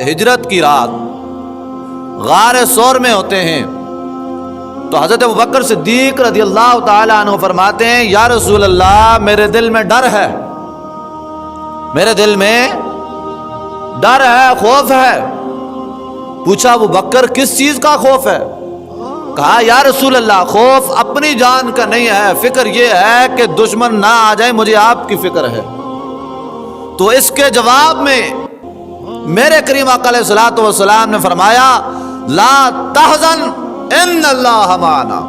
ہجرت کی رات غار سور میں ہوتے ہیں تو حضرت ابوبکر صدیق رضی اللہ تعالی عنہ فرماتے ہیں یا رسول اللہ میرے دل میں ڈر ہے، میرے دل میں ڈر ہے، خوف ہے۔ پوچھا ابوبکر کس چیز کا خوف ہے؟ کہا یا رسول اللہ خوف اپنی جان کا نہیں ہے، فکر یہ ہے کہ دشمن نہ آ جائے، مجھے آپ کی فکر ہے۔ تو اس کے جواب میں میرے کریم آقا علیہ الصلوۃ والسلام نے فرمایا لا تحزن ان اللہ معنا،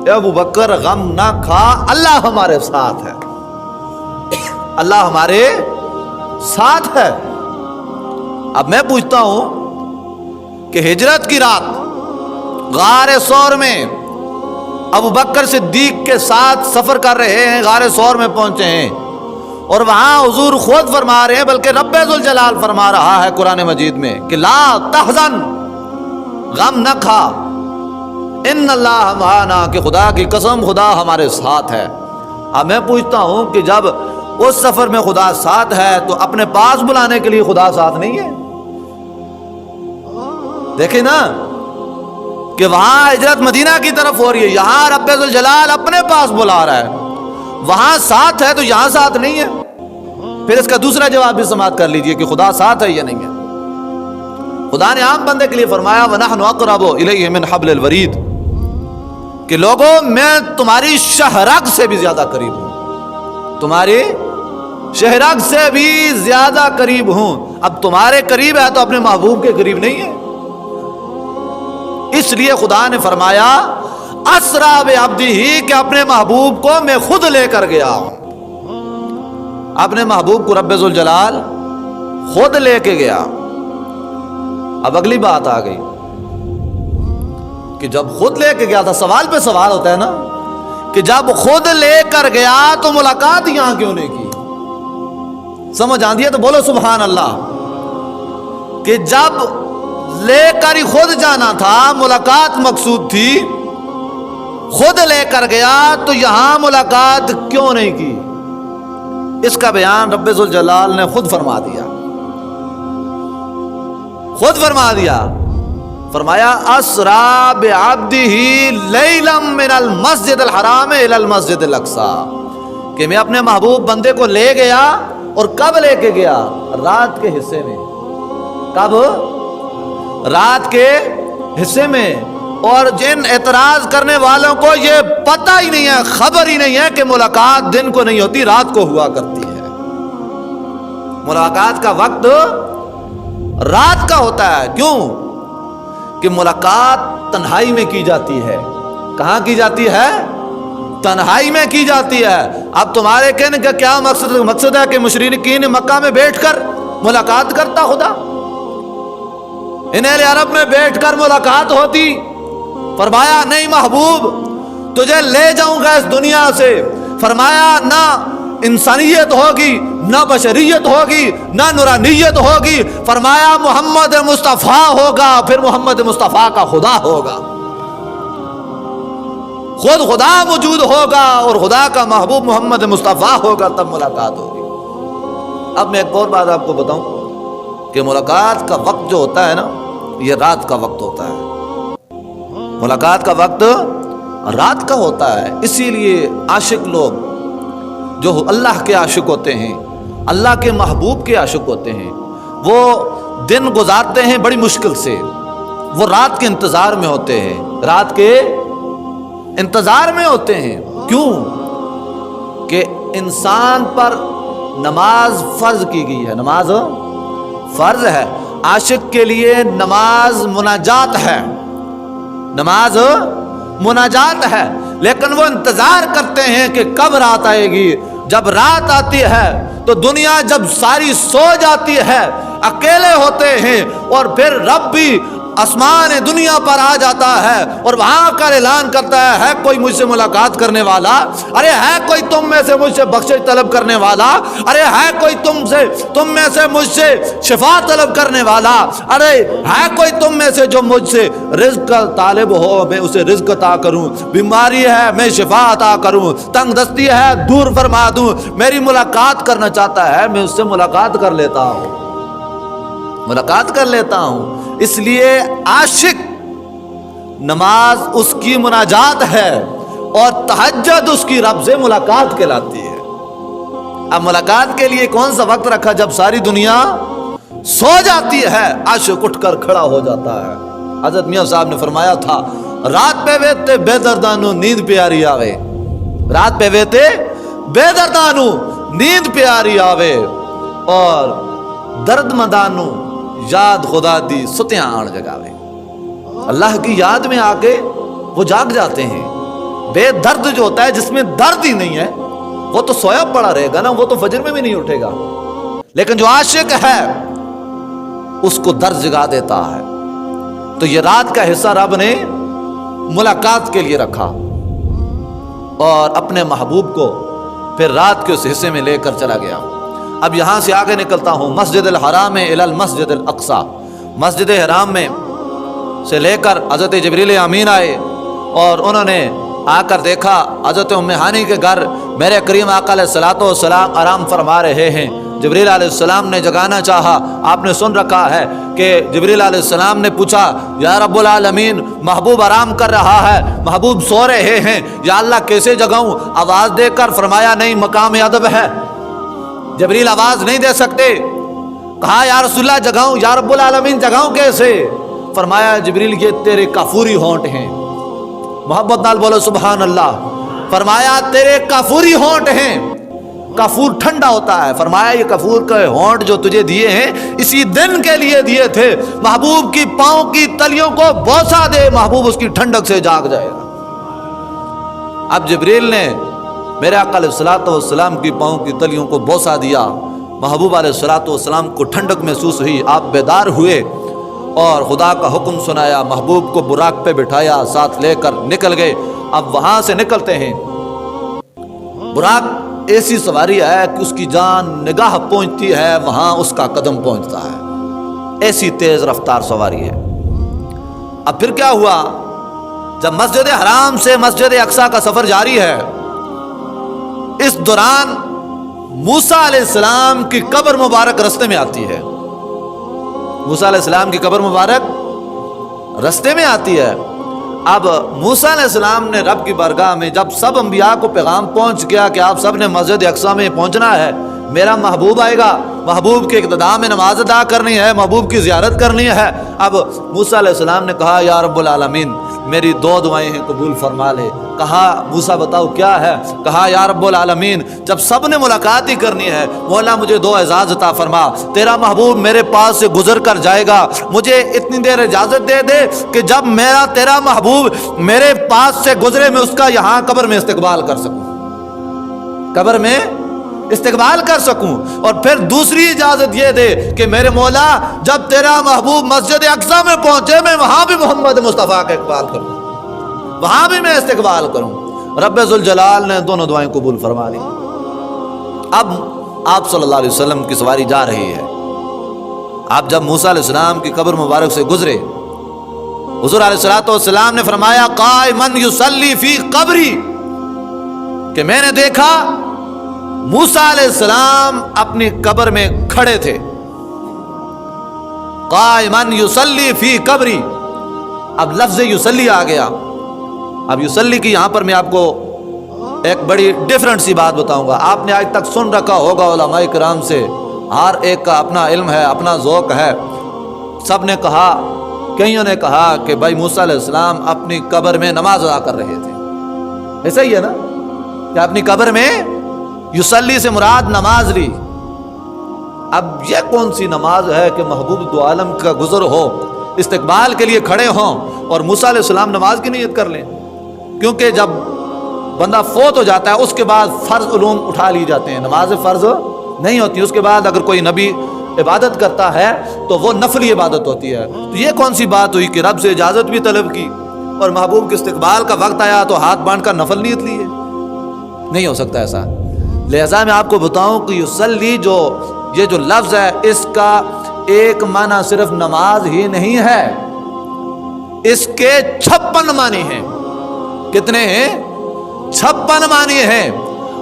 اے ابوبکر غم نہ کھا، اللہ ہمارے ساتھ ہے، اللہ ہمارے ساتھ ہے۔ اب میں پوچھتا ہوں کہ ہجرت کی رات غار سور میں ابوبکر صدیق کے ساتھ سفر کر رہے ہیں، غار سور میں پہنچے ہیں اور وہاں حضور خود فرما رہے ہیں، بلکہ رب ذوالجلال فرما رہا ہے قرآن مجید میں کہ لا تحزن، غم نہ کھا، ان اللہ معنا، کہ خدا کی قسم خدا ہمارے ساتھ ہے۔ اب میں پوچھتا ہوں کہ جب اس سفر میں خدا ساتھ ہے تو اپنے پاس بلانے کے لیے خدا ساتھ نہیں ہے؟ دیکھیں نا کہ وہاں ہجرت مدینہ کی طرف ہو رہی ہے، یہاں رب ذوالجلال اپنے پاس بلا رہا ہے، وہاں ساتھ ہے تو یہاں ساتھ نہیں ہے۔ پھر اس کا دوسرا جواب بھی سماعت کر لیجئے کہ خدا ساتھ ہے یا نہیں ہے۔ خدا نے عام بندے کے لیے فرمایا وَنَحْنُ أَقْرَبُ إِلَيْهِ مِنْ حَبْلِ الْوَرِيدِ، کہ لوگوں میں تمہاری شہرگ سے بھی زیادہ قریب ہوں، تمہاری شہرگ سے بھی زیادہ قریب ہوں۔ اب تمہارے قریب ہے تو اپنے محبوب کے قریب نہیں ہے، اس لیے خدا نے فرمایا اسرا بعبدہ، کہ اپنے محبوب کو میں خود لے کر گیا ہوں، اپنے محبوب کو رب ذوالجلال خود لے کے گیا۔ اب اگلی بات آ گئی کہ جب خود لے کے گیا تھا، سوال پہ سوال ہوتا ہے نا کہ جب خود لے کر گیا تو ملاقات یہاں کیوں نہیں کی؟ سمجھ آندی ہے تو بولو سبحان اللہ، کہ جب لے کر ہی خود جانا تھا، ملاقات مقصود تھی، خود لے کر گیا تو یہاں ملاقات کیوں نہیں کی؟ اس کا بیان رب ذوالجلال نے خود فرما دیا، خود فرما دیا، فرمایا اسرا بعبدہ لیلا من المسجد الحرام الی المسجد الاقصی، کہ میں اپنے محبوب بندے کو لے گیا، اور کب لے کے گیا؟ رات کے حصے میں۔ کب؟ رات کے حصے میں۔ اور جن اعتراض کرنے والوں کو یہ پتہ ہی نہیں ہے، خبر ہی نہیں ہے کہ ملاقات دن کو نہیں ہوتی، رات کو ہوا کرتی ہے۔ ملاقات کا وقت رات کا ہوتا ہے، کیوں؟ کہ ملاقات تنہائی میں کی جاتی ہے۔ کہاں کی جاتی ہے؟ تنہائی میں کی جاتی ہے۔ اب تمہارے کہنے کا کیا مقصد ہے کہ مشرکین مکہ میں بیٹھ کر ملاقات کرتا خدا؟ انہیں عرب میں بیٹھ کر ملاقات ہوتی؟ فرمایا نہیں محبوب، تجھے لے جاؤں گا اس دنیا سے، فرمایا نہ انسانیت ہوگی، نہ بشریت ہوگی، نہ نورانیت ہوگی، فرمایا محمد مصطفیٰ ہوگا، پھر محمد مصطفیٰ کا خدا ہوگا، خود خدا موجود ہوگا اور خدا کا محبوب محمد مصطفیٰ ہوگا، تب ملاقات ہوگی۔ اب میں ایک اور بات آپ کو بتاؤں کہ ملاقات کا وقت جو ہوتا ہے نا، یہ رات کا وقت ہوتا ہے، ملاقات کا وقت رات کا ہوتا ہے۔ اسی لیے عاشق لوگ جو اللہ کے عاشق ہوتے ہیں، اللہ کے محبوب کے عاشق ہوتے ہیں، وہ دن گزارتے ہیں بڑی مشکل سے، وہ رات کے انتظار میں ہوتے ہیں، رات کے انتظار میں ہوتے ہیں۔ کیوں؟ کہ انسان پر نماز فرض کی گئی ہے، نماز فرض ہے، عاشق کے لیے نماز مناجات ہے، نماز مناجات ہے، لیکن وہ انتظار کرتے ہیں کہ کب رات آئے گی۔ جب رات آتی ہے تو دنیا جب ساری سو جاتی ہے، اکیلے ہوتے ہیں، اور پھر رب بھی آسمان دنیا پر آ جاتا ہے اور وہاں کا اعلان کرتا ہے کوئی مجھ سے ملاقات کرنے والا؟ ارے ہے کوئی تم میں سے مجھ سے بخشش طلب کرنے والا؟ ارے ہے کوئی تم میں سے مجھ سے شفا طلب کرنے والا؟ ارے ہے کوئی تم میں سے جو مجھ سے رزق کا طالب ہو، میں اسے رزق عطا کروں، بیماری ہے میں شفا عطا کروں، تنگ دستی ہے دور فرما دوں، میری ملاقات کرنا چاہتا ہے میں اس سے ملاقات کر لیتا ہوں۔ ملاقات کر لیتا ہوں. اس لیے عاشق نماز اس کی مناجات ہے اور تہجد اس کی رب سے ملاقات کہلاتی ہے. اب ملاقات کے لیے کون سا وقت رکھا؟ جب ساری دنیا سو جاتی ہے عاشق اٹھ کر کھڑا ہو جاتا ہے. حضرت میاں صاحب نے فرمایا تھا رات پہ ویتے بے دردانو نیند پیاری آوے. رات پہ ویتے بے دردانو نیند پیاری آوے اور درد مدانو یاد خدا دی ستیاں آن جگاوے. اللہ کی یاد میں آ کے وہ جاگ جاتے ہیں. بے درد جو ہوتا ہے جس میں درد ہی نہیں ہے وہ تو سویا پڑا رہے گا نا, وہ تو فجر میں بھی نہیں اٹھے گا. لیکن جو عاشق ہے اس کو درد جگا دیتا ہے. تو یہ رات کا حصہ رب نے ملاقات کے لیے رکھا اور اپنے محبوب کو پھر رات کے اس حصے میں لے کر چلا گیا. اب یہاں سے آگے نکلتا ہوں. مسجد الحرام الی المسجد الاقصی. مسجد حرام میں سے لے کر حضرت جبریل امین آئے اور انہوں نے آ کر دیکھا حضرت ام ہانی کے گھر میرے کریم آقا علیہ الصلوۃ والسلام آرام فرما رہے ہیں. جبریل علیہ السلام نے جگانا چاہا. آپ نے سن رکھا ہے کہ جبریل علیہ السلام نے پوچھا یا رب العالمین محبوب آرام کر رہا ہے, محبوب سو رہے ہیں, یا اللہ کیسے جگاؤں؟ آواز دے کر فرمایا نہیں, مقام ادب ہے, جبریل آواز نہیں دے سکتے. کہا یا رسول اللہ جگاؤں, یا رب العالمین جگاؤں کیسے؟ فرمایا جبریل یہ تیرے کافوری ہونٹ ہیں. محبت نال بولو سبحان اللہ. فرمایا تیرے کافوری ہونٹ ہیں. کافور ٹھنڈا ہوتا ہے. فرمایا یہ کافور کے ہونٹ جو تجھے دیے ہیں اسی دن کے لیے دیے تھے. محبوب کی پاؤں کی تلیوں کو بوسہ دے, محبوب اس کی ٹھنڈک سے جاگ جائے گا. اب جبریل نے میرے آقا علیہ الصلوۃ والسلام کی پاؤں کی تلیوں کو بوسہ دیا. محبوب علیہ الصلوۃ والسلام کو ٹھنڈک محسوس ہوئی. آپ بیدار ہوئے اور خدا کا حکم سنایا. محبوب کو براق پہ بٹھایا, ساتھ لے کر نکل گئے. اب وہاں سے نکلتے ہیں. براق ایسی سواری ہے کہ اس کی جان نگاہ پہنچتی ہے وہاں اس کا قدم پہنچتا ہے. ایسی تیز رفتار سواری ہے. اب پھر کیا ہوا؟ جب مسجد حرام سے مسجد اقصی کا سفر جاری ہے, اس دوران موسیٰ علیہ السلام کی قبر مبارک رستے میں آتی ہے. موسیٰ علیہ السلام کی قبر مبارک رستے میں آتی ہے. اب موسیٰ علیہ السلام نے رب کی بارگاہ میں جب سب انبیاء کو پیغام پہنچ گیا کہ آپ سب نے مسجد اقصی میں پہنچنا ہے, میرا محبوب آئے گا, محبوب کے اقتداء میں نماز ادا کرنی ہے, محبوب کی زیارت کرنی ہے. اب موسیٰ علیہ السلام نے کہا یا رب العالمین میری 2 دعائیں ہیں قبول فرما لے. کہا موسیٰ بتاؤ کیا ہے؟ کہا یا رب العالمین جب سب نے ملاقات ہی کرنی ہے مولا مجھے 2 اعزاز عطا فرما. تیرا محبوب میرے پاس سے گزر کر جائے گا, مجھے اتنی دیر اجازت دے دے کہ جب تیرا محبوب میرے پاس سے گزرے میں اس کا یہاں قبر میں استقبال کر سکوں, قبر میں استقبال کر سکوں. اور پھر دوسری اجازت یہ دے کہ میرے مولا جب تیرا محبوب مسجد اقصی میں پہنچے میں وہاں بھی محمد مصطفیٰ کا اقبال کروں, وہاں بھی میں استقبال کروں. رب ذوالجلال نے دونوں دعائیں قبول فرما لی. اب آپ صلی اللہ علیہ وسلم کی سواری جا رہی ہے. آپ جب موسیٰ علیہ السلام کی قبر مبارک سے گزرے, حضور علیہ الصلوۃ والسلام نے فرمایا قائما یصلی فی قبری, کہ میں نے دیکھا موسیٰ علیہ السلام اپنی قبر میں کھڑے تھے. قائما یصلی فی قبری. اب لفظ یصلی آ گیا. اب یصلی کی یہاں پر میں آپ کو ایک بڑی ڈیفرنٹ سی بات بتاؤں گا. آپ نے آج تک سن رکھا ہوگا علماء کرام سے, ہر ایک کا اپنا علم ہے, اپنا ذوق ہے. سب نے کہا, کئیوں نے کہا کہ بھائی موسیٰ علیہ السلام اپنی قبر میں نماز ادا کر رہے تھے. ایسا ہی ہے نا کہ اپنی قبر میں یصلی سے مراد نماز لی. اب یہ کون سی نماز ہے کہ محبوب دو عالم کا گزر ہو, استقبال کے لیے کھڑے ہوں اور موسیٰ علیہ السلام نماز کی نیت کر لیں؟ کیونکہ جب بندہ فوت ہو جاتا ہے اس کے بعد فرض علوم اٹھا لی جاتے ہیں, نماز فرض نہیں ہوتی. اس کے بعد اگر کوئی نبی عبادت کرتا ہے تو وہ نفلی عبادت ہوتی ہے. تو یہ کون سی بات ہوئی کہ رب سے اجازت بھی طلب کی اور محبوب کے استقبال کا وقت آیا تو ہاتھ باندھ کر نفل نیت لی ہے؟ نہیں ہو سکتا ایسا. لہذا میں آپ کو بتاؤں کہ یصلی یہ جو لفظ ہے اس کا ایک معنی صرف نماز ہی نہیں ہے, اس کے 56 معنی ہیں. کتنے ہیں؟ 56 معنی ہیں.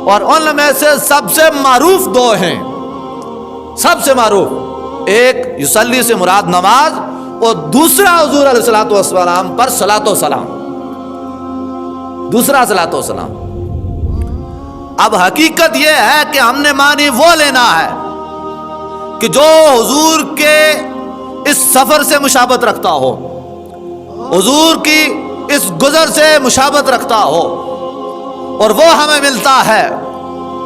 اور ان میں سے سب سے معروف 2 ہیں. سب سے معروف ایک یصلی سے مراد نماز اور دوسرا حضور علیہ الصلوۃ والسلام پر صلاۃ و سلام، دوسرا صلاۃ و سلام۔ اب حقیقت یہ ہے کہ ہم نے معنی وہ لینا ہے کہ جو حضور کے اس سفر سے مشابہت رکھتا ہو، حضور کی اس گزر سے مشابہت رکھتا ہو، اور وہ ہمیں ملتا ہے۔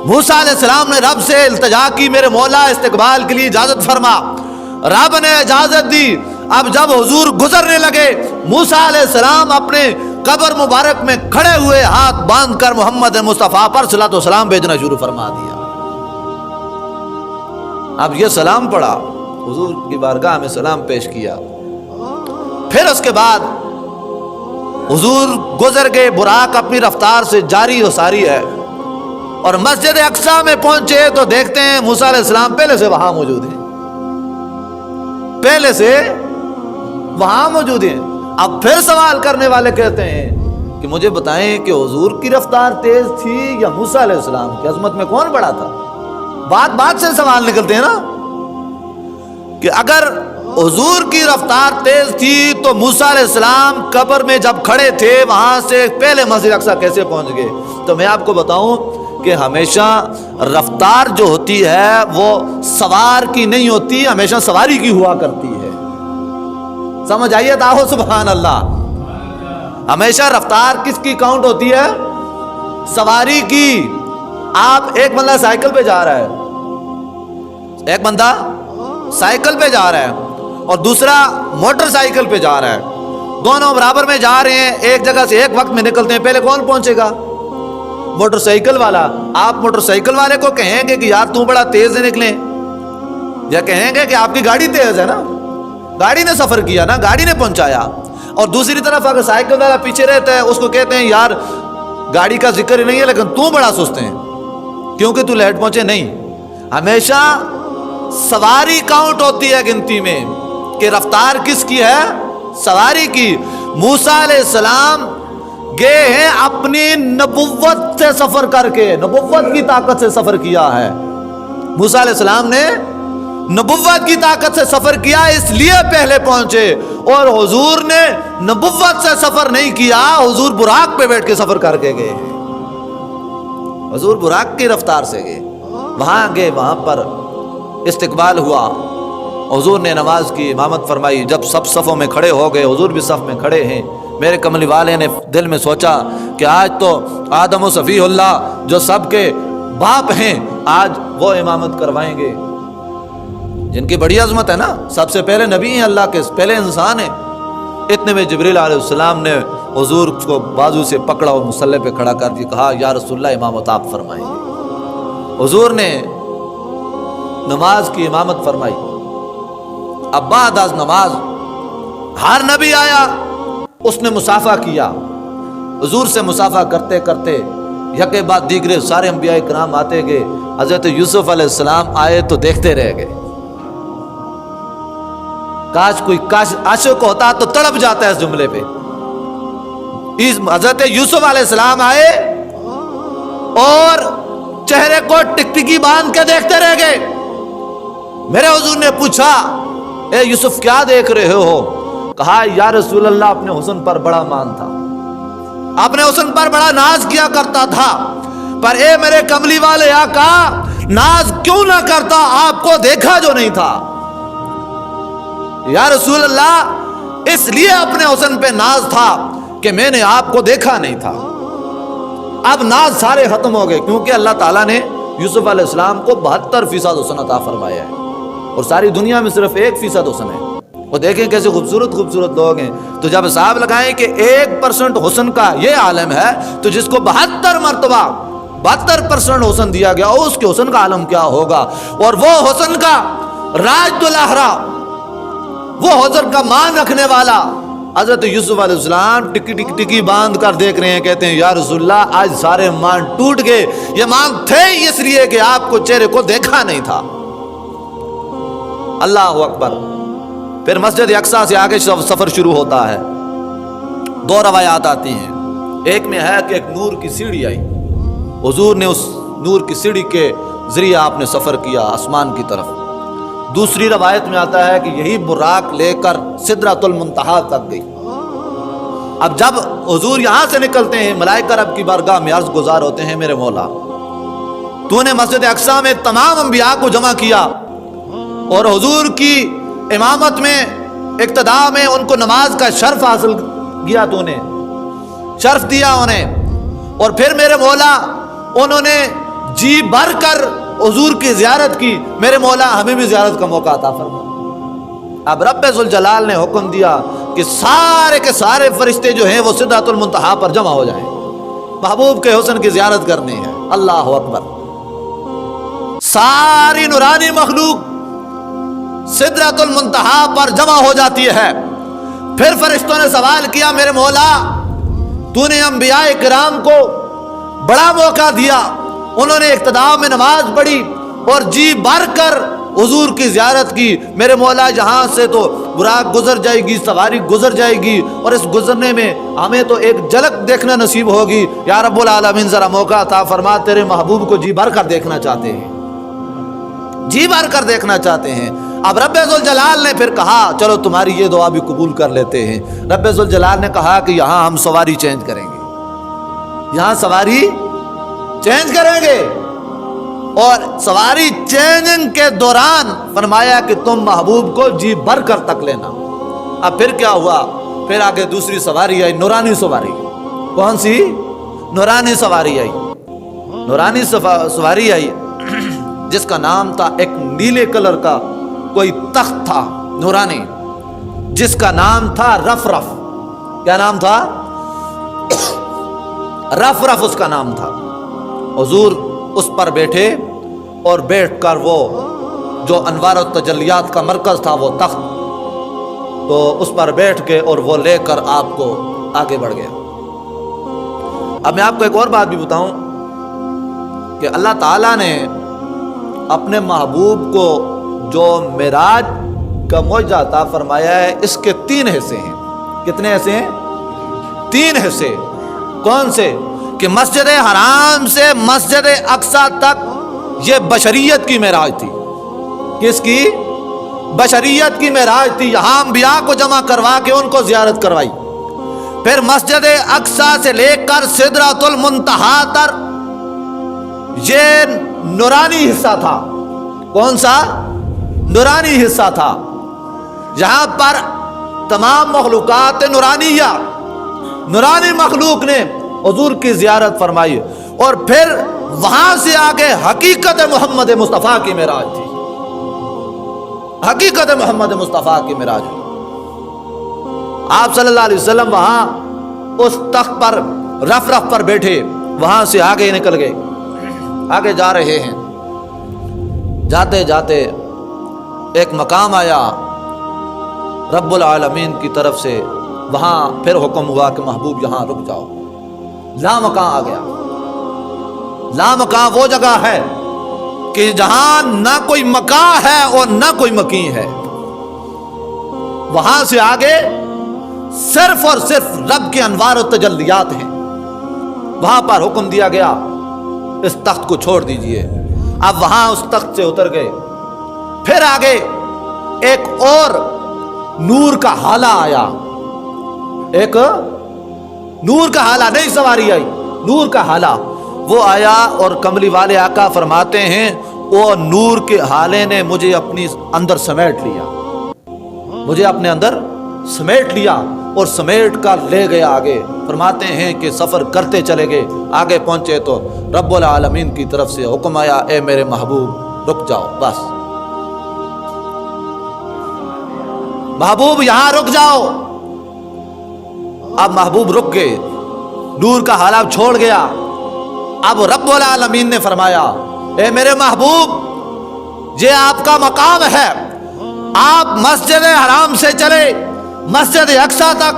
موسیٰ علیہ السلام نے رب سے التجا کی، میرے مولا استقبال کے لیے اجازت فرما، رب نے اجازت دی۔ اب جب حضور گزرنے لگے، موسیٰ علیہ السلام اپنے قبر مبارک میں کھڑے ہوئے ہاتھ باندھ کر محمد مصطفیٰ پر صلاۃ و سلام بھیجنا شروع فرما دیا۔ اب یہ سلام پڑھا، حضور کی بارگاہ میں سلام پیش کیا، پھر اس کے بعد حضور گزر گئے، براق اپنی رفتار سے جاری و ساری ہے، اور مسجد اقصیٰ میں پہنچے تو دیکھتے ہیں موسیٰ علیہ السلام پہلے سے وہاں موجود ہیں، پہلے سے وہاں موجود ہیں۔ اب پھر سوال کرنے والے کہتے ہیں کہ مجھے بتائیں کہ حضور کی رفتار تیز تھی یا موسیٰ علیہ السلام کی عظمت میں کون بڑا تھا؟ بات سے سوال نکلتے ہیں نا، کہ اگر حضور کی رفتار تیز تھی تو موسیٰ علیہ السلام قبر میں جب کھڑے تھے وہاں سے پہلے مسجد اقصیٰ کیسے پہنچ گئے؟ تو میں آپ کو بتاؤں کہ ہمیشہ رفتار جو ہوتی ہے وہ سوار کی نہیں ہوتی، ہمیشہ سواری کی ہوا کرتی ہے۔ سمجھ آئیے تاہو سبحان اللہ، ہمیشہ رفتار کس کی کاؤنٹ ہوتی ہے؟ سواری کی۔ آپ ایک بندہ سائیکل پہ جا رہا ہے، ایک بندہ سائیکل پہ جا رہا ہے اور دوسرا موٹر سائیکل پہ جا رہا ہے، دونوں برابر میں جا رہے ہیں، ایک جگہ سے ایک وقت میں نکلتے ہیں، پہلے کون پہنچے گا؟ موٹر سائیکل والا۔ آپ موٹر سائیکل والے کو کہیں گے کہ یار تو بڑا تیز نکلیں، یا کہیں گے کہ آپ کی گاڑی تیز ہے نا، گاڑی نے سفر کیا نا، گاڑی نے پہنچایا۔ اور دوسری طرف اگر سائیکل والا پیچھے رہتا ہے اس کو کہتے ہیں یار گاڑی کا ذکر ہی نہیں ہے لیکن تو بڑا سست ہے کیونکہ تو لیٹ پہنچے۔ نہیں، ہمیشہ سواری کاؤنٹ ہوتی ہے گنتی میں، کہ رفتار کس کی ہے؟ سواری کی۔ موسیٰ علیہ السلام گئے ہیں اپنی نبوت سے سفر کر کے، نبوت کی طاقت سے سفر کیا ہے۔ موسیٰ علیہ السلام نے نبوت کی طاقت سے سفر کیا، اس لیے پہلے پہنچے، اور حضور نے نبوت سے سفر نہیں کیا، حضور براق پہ بیٹھ کے سفر کر کے گئے، حضور براق کی رفتار سے گئے، وہاں گئے، وہاں پر استقبال ہوا، حضور نے نماز کی امامت فرمائی۔ جب سب صفوں میں کھڑے ہو گئے، حضور بھی صف میں کھڑے ہیں، میرے کملی والے نے دل میں سوچا کہ آج تو آدم و صفی اللہ جو سب کے باپ ہیں، آج وہ امامت کروائیں گے، جن کی بڑی عظمت ہے نا، سب سے پہلے نبی ہیں، اللہ کے پہلے انسان ہیں۔ اتنے میں جبریل علیہ السلام نے حضور کو بازو سے پکڑا اور مصلی پہ کھڑا کر کے کہا یا رسول اللہ امامت آپ فرمائیں گے۔ حضور نے نماز کی امامت فرمائی۔ اب بعد از نماز ہر نبی آیا، اس نے مصافحہ کیا، حضور سے مصافحہ کرتے کرتے یکے بعد دیگرے سارے انبیاء کرام آتے گئے۔ حضرت یوسف علیہ السلام آئے تو دیکھتے رہ گئے، کاش عاشق ہوتا تو تڑپ جاتا ہے اس جملے پہ۔ حضرت یوسف علیہ السلام آئے اور چہرے کو ٹکٹکی باندھ کے دیکھتے رہ گئے۔ میرے حضور نے پوچھا اے یوسف کیا دیکھ رہے ہو؟ کہا یا رسول اللہ اپنے حسن پر بڑا مان تھا، اپنے حسن پر بڑا ناز کیا کرتا تھا، پر اے میرے کملی والے آقا ناز کیوں نہ کرتا، آپ کو دیکھا جو نہیں تھا۔ یا رسول اللہ اس لیے اپنے حسن پہ ناز تھا کہ میں نے آپ کو دیکھا نہیں تھا۔ اب ناز سارے ختم ہو گئے، کیونکہ اللہ تعالیٰ نے یوسف علیہ السلام کو 72% حسن عطا فرمایا ہے، اور ساری دنیا میں صرف 1% حسن ہے۔ وہ دیکھیں کیسے خوبصورت خوبصورت لوگ ہیں، تو جب حساب لگائیں کہ 1% حسن کا یہ عالم ہے، تو جس کو 72 مرتبہ 72% حسن دیا گیا، اس کے حسن کا عالم کیا ہوگا؟ اور وہ حسن کا راج الاحرا، وہ حسن کا مان رکھنے والا حضرت یوسف علیہ السلام ٹکی باندھ کر دیکھ رہے ہیں، کہتے ہیں یا رسول اللہ آج سارے مان ٹوٹ گئے، یہ مان تھے اس لیے کہ آپ کو چہرے کو دیکھا نہیں تھا۔ اللہ اکبر۔ پھر مسجد اقصیٰ سے آگے سفر شروع ہوتا ہے۔ 2 روایات آتی ہیں، ایک میں ہے کہ ایک نور کی سیڑھی آئی، حضور نے اس نور کی سیڑھی کے ذریعے آپ نے سفر کیا آسمان کی طرف۔ دوسری روایت میں آتا ہے کہ یہی براق لے کر سدرۃ المنتہا تک گئی۔ اب جب حضور یہاں سے نکلتے ہیں، ملائکہ رب کی بارگاہ میں عرض گزار ہوتے ہیں، میرے مولا تو نے مسجد اقصی میں تمام انبیاء کو جمع کیا اور حضور کی امامت میں اقتداء میں ان کو نماز کا شرف حاصل کیا، تو نے شرف دیا انہیں، اور پھر میرے مولا انہوں نے جی بھر کر حضور کی زیارت کی، میرے مولا ہمیں بھی زیارت کا موقع عطا فرما۔ اب رب ذوالجلال نے حکم دیا کہ سارے کے سارے فرشتے جو ہیں وہ سدرۃ المنتہا پر جمع ہو جائیں، محبوب کے حسن کی زیارت کرنی ہے۔ اللہ اکبر، ساری نورانی مخلوق سدرۃ المنتہا پر جمع ہو جاتی ہے۔ پھر فرشتوں نے سوال کیا، میرے مولا تو نے انبیاء کرام کو بڑا موقع دیا، انہوں نے اقتداء میں نماز پڑھی اور جی بھر کر حضور کی زیارت کی، میرے مولا یہاں سے تو براق گزر جائے گی، سواری گزر جائے گی، اور اس گزرنے میں ہمیں تو ایک جھلک دیکھنا نصیب ہوگی، یا رب العالمین ذرا موقع عطا فرما، تیرے محبوب کو جی بھر کر دیکھنا چاہتے ہیں، جی بھر کر دیکھنا چاہتے ہیں۔ اب رب ذوالجلال نے پھر کہا چلو تمہاری یہ دعا بھی قبول کر لیتے ہیں۔ رب ذوالجلال نے کہا کہ یہاں ہم سواری چینج کریں گے، یہاں سواری چینج کریں گے، اور سواری چینجنگ کے دوران فرمایا کہ تم محبوب کو جی بھر کر تک لینا۔ اب پھر کیا ہوا؟ پھر آگے دوسری سواری آئی، نورانی سواری۔ کون سی؟ نورانی سواری آئی، نورانی سواری آئی جس کا نام تھا، ایک نیلے کلر کا کوئی تخت تھا نورانی، جس کا نام تھا رف رف۔ کیا نام تھا؟ رف رف اس کا نام تھا۔ حضور اس پر بیٹھے اور بیٹھ کر وہ جو انوار و تجلیات کا مرکز تھا وہ تخت، تو اس پر بیٹھ کے اور وہ لے کر آپ کو آگے بڑھ گیا۔ اب میں آپ کو ایک اور بات بھی بتاؤں کہ اللہ تعالیٰ نے اپنے محبوب کو جو معراج کا معجزہ عطا فرمایا ہے، اس کے 3 حصے ہیں۔ کتنے حصے ہیں؟ 3 حصے۔ کون سے؟ کہ مسجد حرام سے مسجد اقصی تک یہ بشریت کی معراج تھی۔ کس کی؟ بشریت کی معراج تھی۔ یہاں انبیاء کو جمع کروا کے ان کو زیارت کروائی۔ پھر مسجد اقصی سے لے کر سدرۃ المنتہا تک یہ نورانی حصہ تھا۔ کون سا؟ نورانی حصہ تھا۔ یہاں پر تمام مخلوقات نورانیہ، نورانی مخلوق نے حضور کی زیارت فرمائی، اور پھر وہاں سے آگے حقیقت محمد مصطفیٰ کی معراج تھی۔ حقیقت محمد مصطفیٰ کی معراج ہوئی۔ آپ صلی اللہ علیہ وسلم وہاں اس تخت پر رف رف پر بیٹھے، وہاں سے آگے نکل گئے، آگے جا رہے ہیں۔ جاتے جاتے ایک مقام آیا رب العالمین کی طرف سے، وہاں پھر حکم ہوا کہ محبوب یہاں رک جاؤ۔ لامکاں آ گیا۔ لامکاں وہ جگہ ہے کہ جہاں نہ کوئی مکاں ہے اور نہ کوئی مکین ہے، وہاں سے آگے صرف اور صرف رب کے انوار و تجلیات ہیں۔ وہاں پر حکم دیا گیا اس تخت کو چھوڑ دیجئے۔ اب وہاں اس تخت سے اتر گئے۔ پھر آگے ایک اور نور کا ہالہ آیا، ایک نور کا ہالہ، نئی سواری آئی، نور کا ہالہ وہ آیا، اور کملی والے آقا فرماتے ہیں وہ نور کے ہالے نے مجھے اپنی اندر سمیٹ لیا، مجھے اپنے اندر سمیٹ لیا اور سمیٹ کر لے گیا آگے۔ فرماتے ہیں کہ سفر کرتے چلے گئے، آگے پہنچے تو رب العالمین کی طرف سے حکم آیا، اے میرے محبوب رک جاؤ، بس محبوب یہاں رک جاؤ۔ اب محبوب رک گئے، نور کا حالہ چھوڑ گیا۔ اب رب العالمین نے فرمایا، اے میرے محبوب یہ آپ کا مقام ہے، آپ مسجد حرام سے چلے مسجد اقصی تک،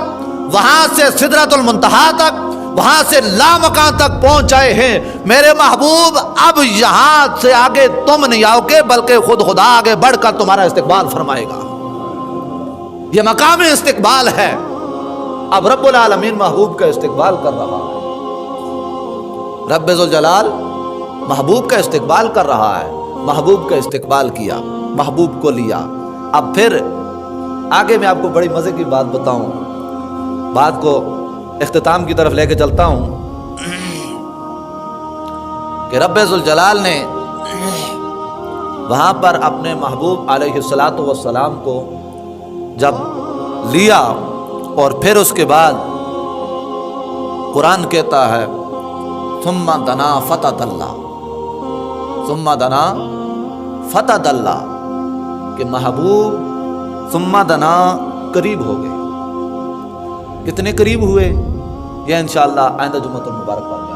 وہاں سے سدرۃ المنتہا تک، وہاں سے لامکاں تک پہنچائے ہیں۔ میرے محبوب اب یہاں سے آگے تم نہیں آؤ گے، بلکہ خود خدا آگے بڑھ کر تمہارا استقبال فرمائے گا۔ یہ مقام استقبال ہے۔ اب رب العالمین محبوب کا استقبال کر رہا ہے، رب ذوالجلال محبوب کا استقبال کر رہا ہے۔ محبوب کا استقبال کیا، محبوب کو لیا۔ اب پھر آگے میں آپ کو بڑی مزے کی بات بتاؤں، بات کو اختتام کی طرف لے کے چلتا ہوں کہ رب ذوالجلال نے وہاں پر اپنے محبوب علیہ الصلاۃ والسلام کو جب لیا اور پھر اس کے بعد قرآن کہتا ہے ثم دنا فتدلی، ثم دنا فتدلی کہ محبوب ثم دنا قریب ہو گئے۔ کتنے قریب ہوئے یہ انشاءاللہ آئندہ جمعۃ المبارک میں